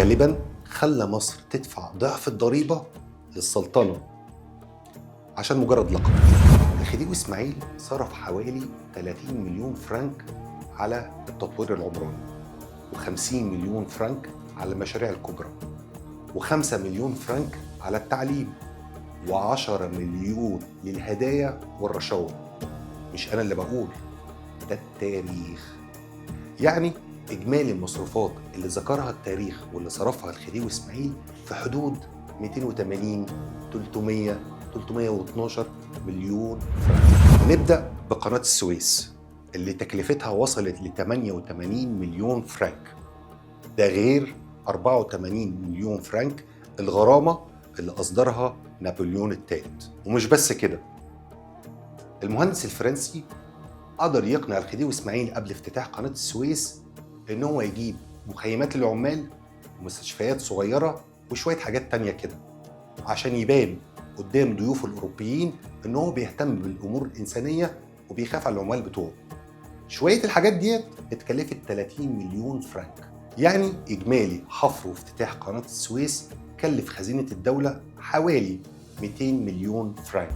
غالبا خلى مصر تدفع ضعف الضريبة للسلطنة عشان مجرد لقب. الخديوي اسماعيل صرف حوالي 30 مليون فرنك على التطوير العمراني، و50 مليون فرنك على المشاريع الكبرى، و5 مليون فرنك على التعليم، و10 مليون للهدايا والرشاوى. مش أنا اللي بقول، ده التاريخ. يعني إجمالي المصروفات اللي ذكرها التاريخ واللي صرفها الخديوي اسماعيل في حدود 280 300 312 مليون فرنك. نبدأ بقناة السويس اللي تكلفتها وصلت ل 88 مليون فرنك، ده غير 84 مليون فرنك الغرامة اللي أصدرها نابليون الثالث. ومش بس كده، المهندس الفرنسي قدر يقنع الخديوي اسماعيل قبل افتتاح قناة السويس إن هو يجيب مخيمات للعمال ومستشفيات صغيرة وشوية حاجات تانية كده، عشان يبان قدام ضيوفه الأوروبيين إن هو بيهتم بالأمور الإنسانية وبيخاف على العمال بتوعه. شوية الحاجات ديت اتكلفت 30 مليون فرنك. يعني إجمالي حفر وافتتاح قناة السويس كلف خزينة الدولة حوالي 200 مليون فرنك.